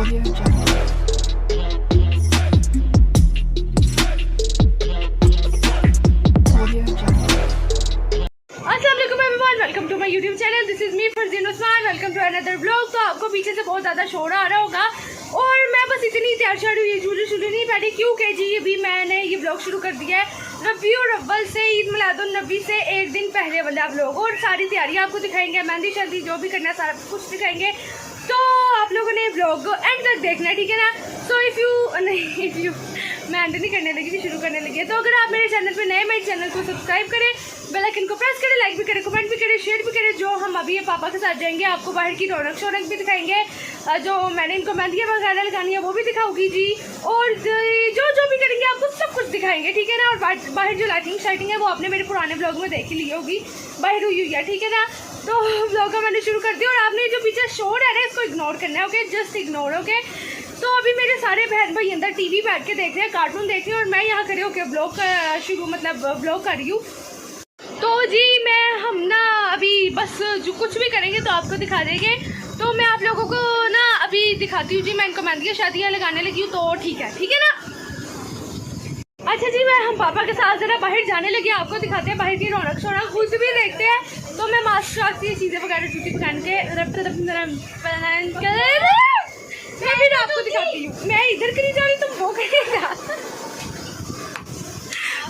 Audio Jungle. Audio Jungle. अस्सलाम वालेकुम everyone, welcome to my YouTube channel. This is me Farzeen Usman. Welcome to another blog. तो आपको पीछे से बहुत ज़्यादा शोर आ रहा होगा और मैं बस इतनी तैयार शार हुई, झूली नहीं बैठी क्योंकि जी अभी मैंने ये ब्लॉग शुरू कर दिया है रबीउल अव्वल से, ईद मिलादुन नबी से एक दिन पहले वाला ब्लॉग, और सारी तैयारी आपको दिखाएंगे, मेहंदी शल्दी जो भी करना है सारा कुछ दिखाएंगे। तो आप लोगों ने ब्लॉग एंड तक देखना, ठीक है ना। सो इफ़ यू मैं एंड नहीं करने लगी थी, शुरू करने लगी है। तो अगर आप मेरे चैनल पे नए, मेरे चैनल को सब्सक्राइब करें, बेल आइकन को प्रेस करें, लाइक भी करें, कमेंट भी करें, शेयर भी करें। जो हम अभी ये पापा के साथ जाएंगे, आपको बाहर की रौनक शौनक भी दिखाएंगे, जो मैंने इनको मेहंदियाँ वगैरह लगानी है वो भी दिखाऊंगी जी, और जो भी करेंगे आपको सब कुछ दिखाएंगे, ठीक है ना। और बाहर जो लाइटिंग शाइटिंग है वो आपने मेरे पुराने ब्लॉग में देख ही ली होगी, बाहर हुई है, ठीक है ना। तो ब्लॉग का मैंने शुरू कर दिया और आपने जो पीछे शोर है ना इसको इग्नोर करना है, ओके, जस्ट इग्नोर, ओके। तो अभी मेरे सारे बहन भाई अंदर टीवी बैठ के देख रहे हैं, कार्टून देख रहे हैं, और मैं यहाँ खड़े होकर ब्लॉग का शुरू मतलब ब्लॉग कर रही हूँ। तो जी हम ना अभी बस जो कुछ भी करेंगे तो आपको दिखा देंगे। तो मैं आप लोगों को ना अभी दिखाती हूँ जी, मैं इनको मेहंदियाँ शादियाँ लगाने लगी हूँ, तो ठीक है ना। अच्छा जी, हम पापा के साथ ज़रा बाहर जाने लगे, आपको दिखाते हैं बाहर की रौनक शौनक, खुद भी देखते हैं। तो मैं मास्क वास्क ये चीज़ें वगैरह जूती पहन के मैं भी आपको दिखाती हूँ। मैं इधर कहीं जा रही, तुम वो कहीं जा।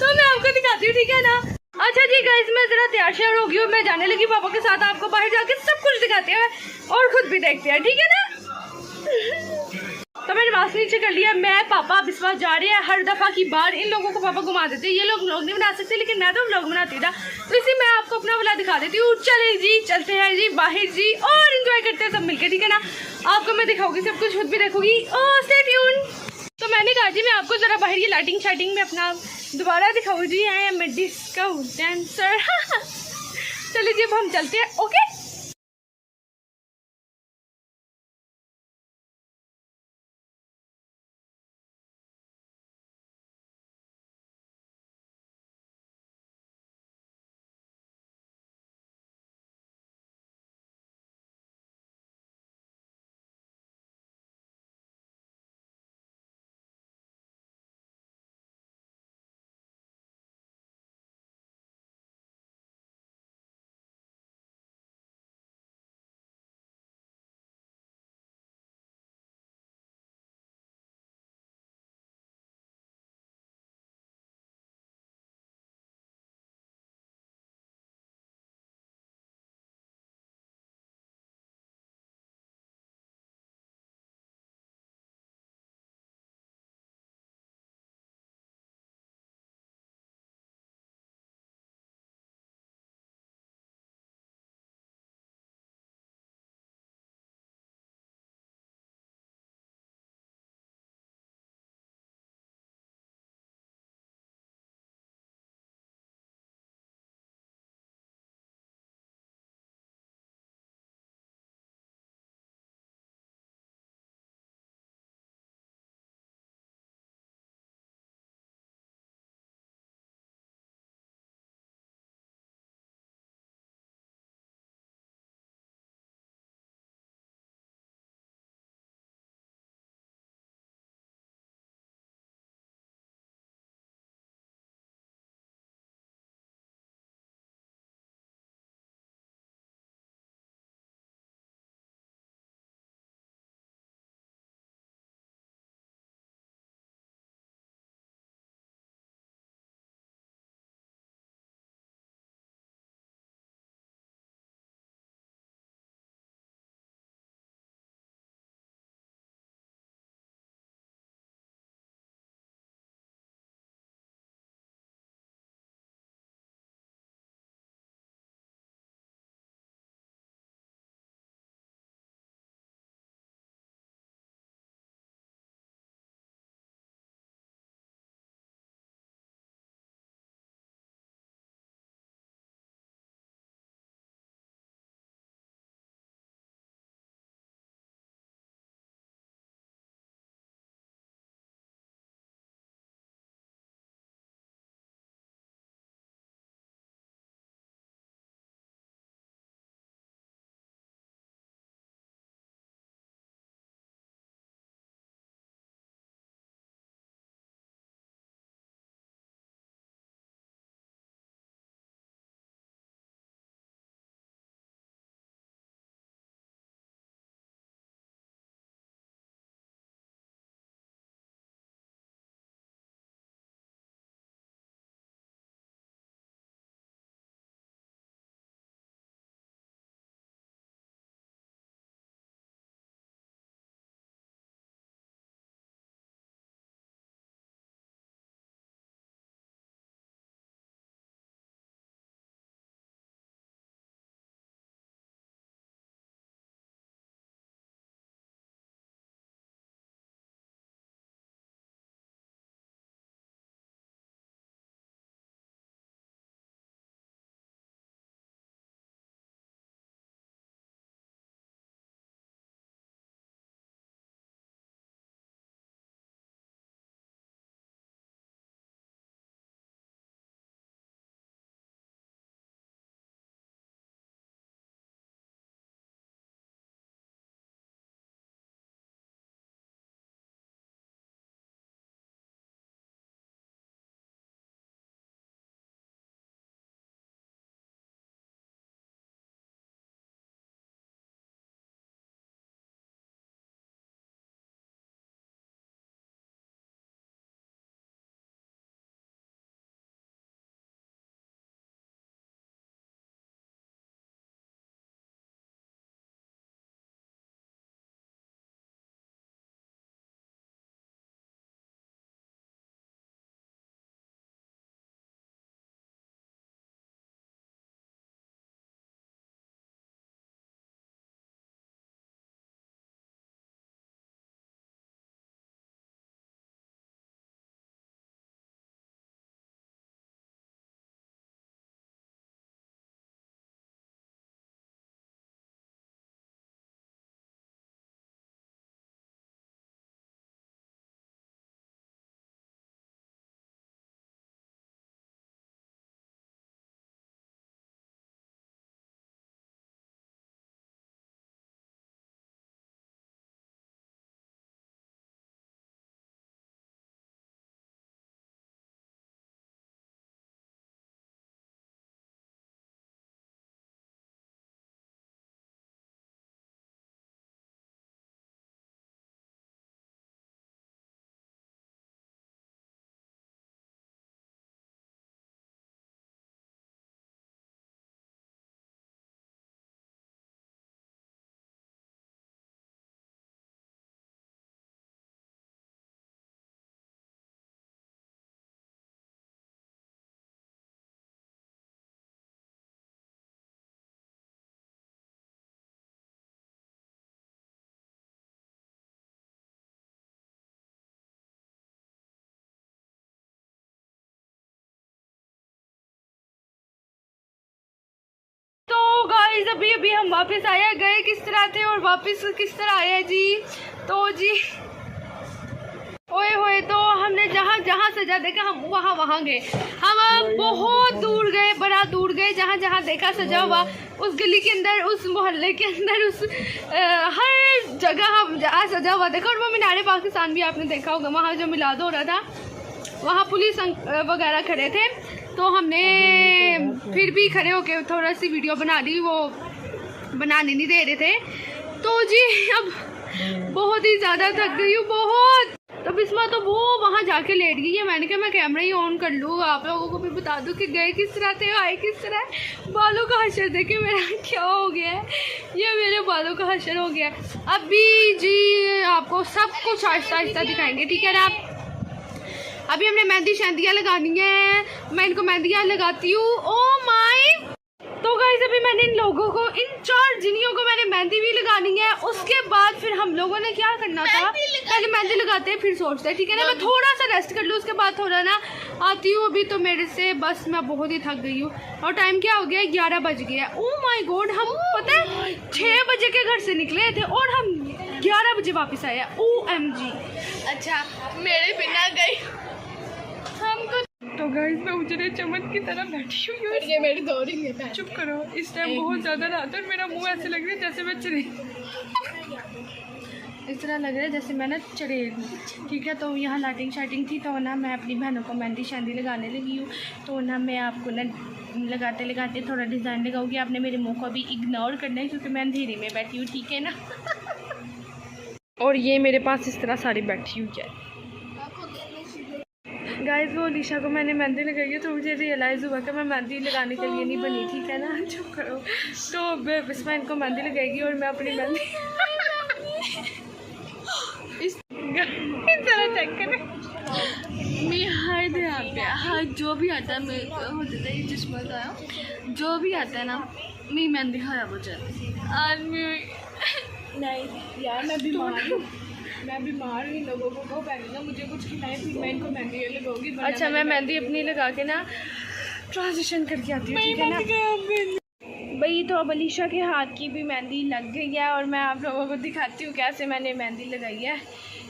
तो मैं आपको दिखाती हूँ, ठीक है ना। अच्छा जी गाइस, मैं ज़रा तैयार श्यार हो गई हूँ, मैं जाने लगी पापा के साथ। आपको बाहर जाके सब कुछ दिखाते हैं और खुद भी देखते हैं, ठीक है ना। तो मैंने मास्क नीचे कर लिया। मैं पापा अब इस बार जा रहे हैं, हर दफ़ा की बार इन लोगों को पापा घुमा देते हैं, ये लोग व्लॉग नहीं बना सकते, लेकिन मैं तो व्लॉग बनाती था, तो इसी मैं आपको अपना वाला दिखा देती हूँ। चले जी, चलते हैं जी बाहर जी, और इंजॉय करते हैं सब मिलकर, ठीक है ना। आपको मैं दिखाऊंगी सब कुछ, खुद भी देखूंगी। ओह स्टे ट्यून। तो मैंने कहा जी मैं आपको ज़रा बाहर की लाइटिंग शाइटिंग में अपना दोबारा दिखाऊँ जी। I am disco dancer. चलिए जी अब हम चलते हैं, ओके। गाइस अभी अभी हम वापस आए, गए किस तरह थे और वापस किस तरह आए जी। तो जी ओए होए, तो हमने जहाँ जहाँ सजा देखा हम वहाँ गए। हम बहुत दूर गए, बड़ा दूर गए, जहाँ जहाँ देखा सजा हुआ उस गली के अंदर, उस मोहल्ले के अंदर, उस हर जगह हम जहाँ सजा हुआ देखा। और वो मीनार पाकिस्तान भी आपने देखा होगा, वहाँ जो मिलाद हो रहा था वहाँ पुलिस वगैरह खड़े थे, तो हमने फिर भी खड़े होके थोड़ा सी वीडियो बना ली, वो बनाने नहीं दे रहे थे। तो जी अब बहुत ही ज़्यादा थक गई हूँ, बहुत। तो बिस्मा तो वो वहाँ जाके लेट गई है। मैंने कहा मैं कैमरा ही ऑन कर लूँ, आप लोगों को भी बता दूँ कि गए किस तरह थे, आए किस तरह। बालों का हशर देखे मेरा क्या हो गया है, ये मेरे बालों का हशर हो गया है। अभी जी आपको सब कुछ आहिस्ता आहिस्ता दिखाएंगे, ठीक है ना। अभी हमने मेहंदी शहदियाँ लगानी है, मैं इनको मेहंदियाँ लगाती हूँ। ओ माय, तो गाइस अभी मैंने इन लोगों को, इन 4 जिनियों को मैंने मेहंदी भी लगानी है। उसके बाद फिर हम लोगों ने क्या करना था, पहले मेहंदी लगाते हैं फिर सोचते हैं, ठीक है ना। मैं थोड़ा सा रेस्ट कर लूँ, उसके बाद थोड़ा ना आती हूँ। अभी तो मेरे से बस मैं बहुत ही थक गई हूँ। और टाइम क्या हो गया, 11 बज गया। ओ माय गॉड, हम पता है 6 बजे के घर से निकले थे और हम 11 बजे वापस आए। OMG। अच्छा मेरे बिना गई हमको। तो गाइस मैं उजड़े चमन की तरह बैठी हुई हूँ, ये मेरी दौड़ ही है। चुप करो, इस टाइम बहुत ज़्यादा रात है और मेरा मुंह ऐसे लग रहा है जैसे मैं चढ़ी, इस तरह लग रहा है जैसे मैं ना चढ़ेल हूँ, ठीक है। तो यहाँ लाइटिंग शाइटिंग थी, तो ना मैं अपनी बहनों को मेहंदी शहदी लगाने लगी हूँ। तो ना मैं आपको ना लगाते लगाते थोड़ा डिज़ाइन लगाऊँगी, आपने मेरे मुँह को भी इग्नोर करना है क्योंकि मैं अंधेरे में बैठी हूँ, ठीक है ना। और ये मेरे पास इस तरह सारी बैठी हुई है। गाइस वो अलीशा को मैंने मेहंदी लगाई है, तो मुझे रियलाइज़ हुआ कि मैं मेहंदी लगाने के लिए नहीं बनी, ठीक है ना। चुप करो। तो बिस्मा इनको मेहंदी लगाएगी और मैं अपनी मेहंदी इस तरह चेक करें। मैं हर ध्यान पे हर जो भी आता है मेरे को हो जाता है, ये चश्मा आया जो भी आता है ना, मेरी मेहंदी खराब हो जाती है। और नहीं यार मैं बीमार हूँ, मैं बीमार हूँ। लोगों को पहले ना मुझे कुछ खिलाए फिर मैं इनको मेहंदी लगाऊंगी। अच्छा मैं मेहंदी अपनी लगा के ना ट्रांजिशन करके आती हूँ, ठीक है ना भाई। तो अब अलीशा के हाथ की भी मेहंदी लग गई है और मैं आप लोगों को दिखाती हूँ कैसे मैंने मेहंदी लगाई है।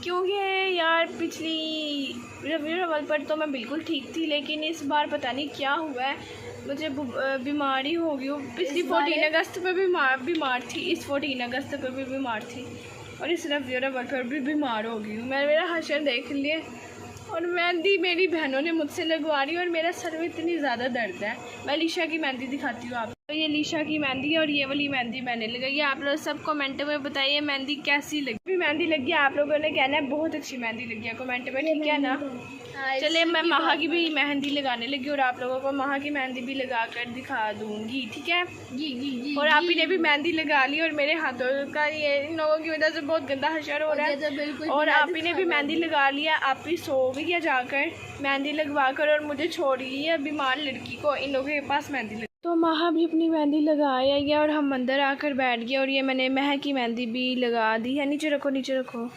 क्योंकि यार पिछली रबीउल अव्वल पर तो मैं बिल्कुल ठीक थी, लेकिन इस बार पता नहीं क्या हुआ है, मुझे बीमारी हो गई हूँ। पिछली 14 अगस्त पर बीमार थी, इस 14 अगस्त पर भी बीमार थी और इस रबीउल अव्वल पर भी बीमार हो गई हूँ। मैं मेरा हशर देख लिए और मेहंदी मेरी बहनों ने मुझसे लगवा रही और मेरा सर में इतनी ज़्यादा दर्द है। मैं अलीशा की मेहंदी दिखाती हूँ आपको। तो ये अलीशा की मेहंदी है और ये वाली मेहंदी मैंने लगाई है। आप लोग सब कमेंट में बताइए मेहंदी कैसी लगी। भी मेहंदी लगी है, आप लोगों ने कहना है बहुत अच्छी मेहंदी लगी है कमेंट में, ठीक है ना। चलिए मैं माहा की भी मेहंदी लगाने लगी और आप लोगों को माहा की मेहंदी भी लगा कर दिखा दूँगी, ठीक है जी। और आप ही ने भी मेहंदी लगा ली और मेरे हाथों का ये इन लोगों की वजह से बहुत गंदा हशर हो रहा है। और आप ही ने भी मेहंदी लगा लिया, आप ही सो गई है जाकर मेहंदी लगवा कर और मुझे छोड़ गई है बीमार लड़की को इन लोगों के पास मेहंदी लगा। तो माहा भी अपनी मेहंदी लगाया गया और हम अंदर आकर बैठ गए और ये मैंने महक की मेहंदी भी लगा दी है। नीचे रखो।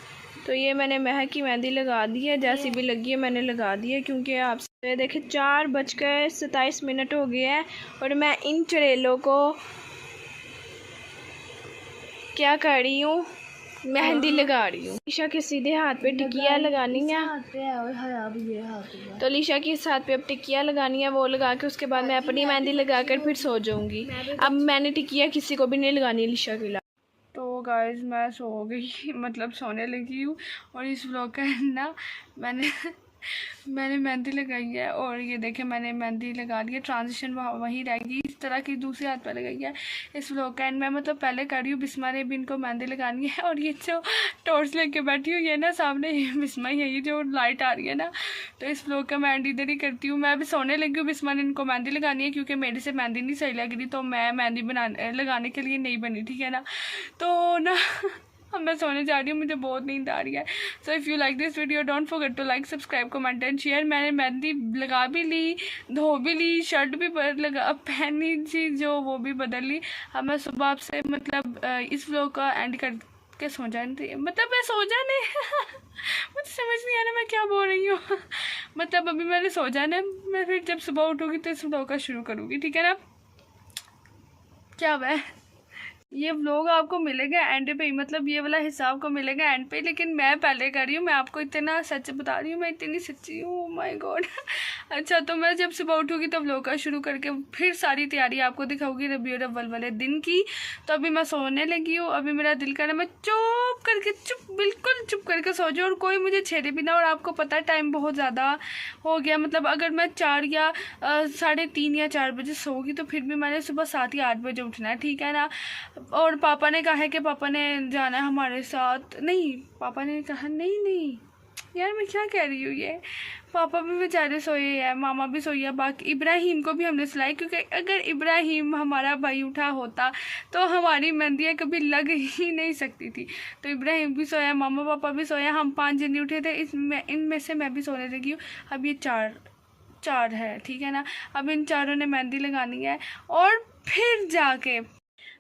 तो ये मैंने महक की मेहंदी लगा दी है, जैसी भी लगी है मैंने लगा दी है। क्योंकि आप देखें 4:27 हो गए हैं और मैं इन चड़ेलों को क्या कर रही हूँ, मेहंदी लगा रही हूँ। अलीशा के सीधे हाथ पे टिकिया लगानी है, तो अलीशा के हाथ पे अब टिकिया लगानी है, वो लगा के उसके बाद मैं अपनी मेहंदी लगा कर फिर सो जाऊँगी। अब मैंने टिकिया किसी को भी नहीं लगानी अलीशा के लिए। तो गाइस मैं सो गई, मतलब सोने लगी हूँ। और इस व्लॉग का ना मैंने मेहंदी लगाई है और ये देखें मैंने मेहंदी लगा ली है, ट्रांजिशन वहीं रहेगी, इस तरह की दूसरे हाथ पर लगाई है। इस व्लॉग का एंड मैं मतलब पहले कर रही हूँ, बिस्मा ने भी इनको मेहंदी लगानी है। और ये जो टॉर्च लेके बैठी हूँ ये ना सामने बिस्मा ही है, ये जो लाइट आ रही है ना, तो इस व्लॉग का मैं एंड इधर ही करती हूँ। मैं अभी सोने लगी हूँ, बिस्मा ने इनको मेहंदी लगानी है क्योंकि मेरे से मेहंदी नहीं सही लग रही, तो मैं मेहंदी लगाने के लिए नहीं बनी, ठीक है ना। तो ना अब मैं सोने जा रही हूँ, मुझे बहुत नींद आ रही है। So if you like this video don't forget to like, subscribe, comment and share. मैंने मेहंदी लगा भी ली, धो भी ली, शर्ट भी पहनी थी जो वो भी बदल ली। अब मैं सुबह आपसे मतलब इस व्लॉग का एंड करके सो जाने थी, मतलब मैं सो जाने मुझे समझ नहीं आ रहा मैं क्या बोल रही हूँ मतलब अभी मैंने सो जाना है, मैं फिर जब सुबह उठूँगी तो इस व्लॉग का शुरू करूँगी, ठीक है ना। क्या हुआ है? ये व्लॉग आपको मिलेगा एंड पे ही, मतलब ये वाला हिसाब को मिलेगा एंड पे, लेकिन मैं पहले कर रही हूँ, मैं आपको इतना सच बता रही हूँ, मैं इतनी सच्ची हूँ, माय गॉड। अच्छा, तो मैं जब सुबह उठूँगी तो व्लॉग का शुरू करके फिर सारी तैयारी आपको दिखाऊंगी रबीउल अव्वल वाले दिन की। तो अभी मैं सोने लगी हूँ, अभी मेरा दिल कर रहा है मैं चुप करके, बिल्कुल चुप करके सो जाऊँ और कोई मुझे छेड़े भी ना। और आपको पता है टाइम बहुत ज़्यादा हो गया, मतलब अगर मैं 4 या 3:30 या 4 बजे सोगी तो फिर भी मैंने सुबह 7 या 8 बजे उठना है, ठीक है ना। और पापा ने कहा है कि पापा ने जाना है हमारे साथ, नहीं पापा ने कहा नहीं यार मैं क्या कह रही हूँ ये, पापा भी बेचारे सोए हैं, मामा भी सोई है, बाकी इब्राहिम को भी हमने सुलाई, क्योंकि अगर इब्राहिम हमारा भाई उठा होता तो हमारी मेहंदियाँ कभी लग ही नहीं सकती थी। तो इब्राहिम भी सोया, मामा पापा भी सोया, हम 5 जने उठे थे, इसमें इनमें से मैं भी सोने लगी हूँ। अब ये चार है, ठीक है ना। अब इन चारों ने मेहंदी लगानी है और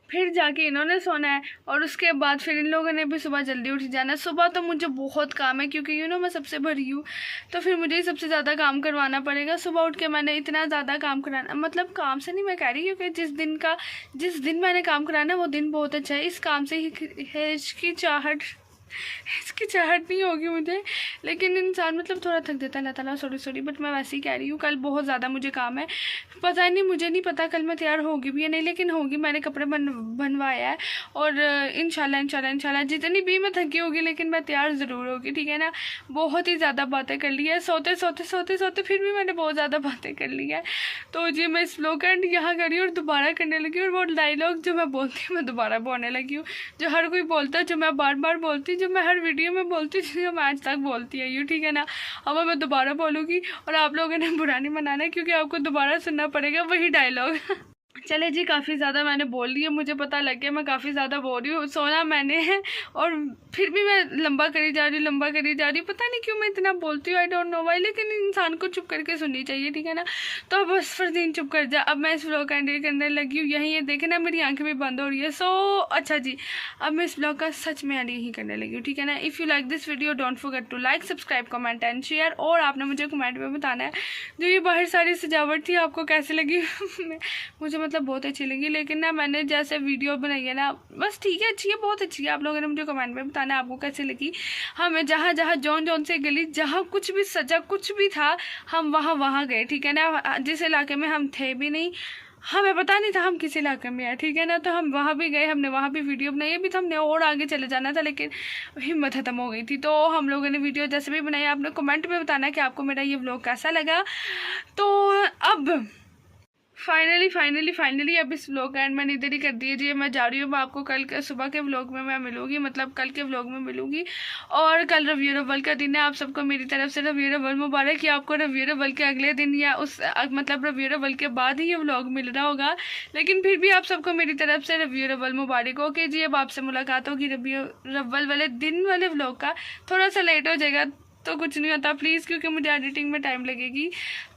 फिर जाके इन्होंने सोना है, और उसके बाद फिर इन लोगों ने भी सुबह जल्दी उठ जाना है। सुबह तो मुझे बहुत काम है, क्योंकि मैं सबसे बड़ी हूँ, तो फिर मुझे ही सबसे ज़्यादा काम करवाना पड़ेगा। सुबह उठ के मैंने इतना ज़्यादा काम कराना, मतलब काम से नहीं मैं कह रही, क्योंकि जिस दिन मैंने काम कराना है वो दिन बहुत अच्छा है। इस काम से ही इसकी चाहत नहीं होगी मुझे, लेकिन इंसान मतलब थोड़ा थक देता है, अल्लाह ताला सॉरी, बट मैं वैसे ही कह रही हूँ। कल बहुत ज़्यादा मुझे काम है, पता नहीं, मुझे नहीं पता कल मैं तैयार होगी भी या नहीं, लेकिन होगी। मैंने कपड़े बनवाया है और इंशाल्लाह जितनी भी मैं थकी होगी लेकिन मैं तैयार ज़रूर होगी, ठीक है ना। बहुत ही ज़्यादा बातें कर ली है, सोते फिर भी मैंने बहुत ज़्यादा बातें कर ली है। तो जी मैं इस व्लॉग का एंड यहाँ करी और दोबारा करने लगी, और वो डायलॉग जो मैं बोलती हूँ मैं दोबारा बोलने लगी हूँ, जो हर कोई बोलता है, जो मैं बार बार बोलती, जो मैं हर वीडियो में बोलती हूँ, जो मैं आज तक बोलती आई हूँ, ठीक है ना। अब मैं दोबारा बोलूँगी और आप लोगों ने बुरा नहीं मनाना, क्योंकि आपको दोबारा सुनना पड़ेगा वही डायलॉग। चले जी, काफ़ी ज़्यादा मैंने बोल लिया, मुझे पता लग गया मैं काफ़ी ज़्यादा बोल रही हूँ। सोना मैंने है और फिर भी मैं लंबा करी जा रही हूँ, पता नहीं क्यों मैं इतना बोलती हूँ, आई डोंट नो वाई, लेकिन इंसान को चुप करके सुननी चाहिए, ठीक है ना। तो बस फरदीन चुप कर जा। अब मैं इस व्लॉग का एंड करने लगी हूँ यहीं, ये देखे ना मेरी आंखें भी बंद हो रही है। अच्छा जी, अब मैं इस व्लॉग का सच में एंड यहीं करने लगी हूँ, ठीक है ना। If you like this video don't forget to like, subscribe, comment and share. और आपने मुझे कमेंट में बताना है जो ये बाहर सारी सजावट थी आपको कैसे लगी। मुझे मतलब बहुत अच्छी लगी, लेकिन ना मैंने जैसे वीडियो बनाई है ना, बस ठीक है, अच्छी है, बहुत अच्छी है। आप लोगों ने मुझे कमेंट में बताना आपको कैसे लगी। हमें जहाँ जौन से गली जहाँ कुछ भी सजा कुछ भी था, हम वहाँ गए, ठीक है ना। जिस इलाके में हम थे भी नहीं, हमें पता नहीं था हम किस इलाके में है, ठीक है ना। तो हम वहाँ भी गए, हमने वहाँ भी वीडियो बनाई। अभी तो हमने और आगे चले जाना था, लेकिन हिम्मत ख़त्म हो गई थी। तो हम लोगों ने वीडियो जैसे भी बनाई, आपने कमेंट में बताना कि आपको मेरा ये व्लॉग कैसा लगा। तो अब फाइनली अब इस व्लॉग का एंड मैंने इधर ही कर दीजिए। मैं जा रही हूँ, मैं आपको कल के सुबह के व्लॉग में मैं मिलूँगी, मतलब कल के व्लॉग में मिलूँगी। और कल रबीउल अव्वल का दिन है, आप सबको मेरी तरफ से रबीउल अव्वल मुबारक। कि आपको रबीउल अव्वल के अगले दिन या मतलब रबीउल अव्वल के बाद ही ये व्लॉग मिल रहा होगा, लेकिन फिर भी आप सबको मेरी तरफ से रबीउल अव्वल मुबारक। ओके जी, अब आपसे मुलाकात होगी रबीउल अव्वल वाले दिन वाले व्लॉग का। थोड़ा सा लेट हो जाएगा तो कुछ नहीं होता प्लीज़, क्योंकि मुझे एडिटिंग में टाइम लगेगी,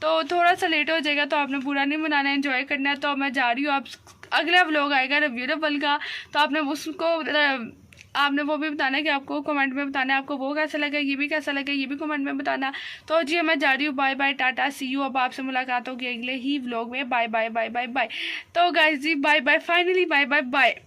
तो थोड़ा सा लेट हो जाएगा, तो आपने बुरा नहीं मनाना, एंजॉय करना है। तो मैं जा रही हूँ, आप अगला व्लॉग आएगा रबीउल अव्वल का, तो आपने वो भी बताना कि आपको कमेंट में बताना है आपको वो कैसा लगा, ये भी कैसा लगा, ये भी कमेंट में बताना। तो जी मैं जा रही हूँ, bye bye, tata, see you. अब आपसे मुलाकात होगी अगले ही व्लॉग में। Bye bye. तो गाइस जी bye bye, finally bye bye.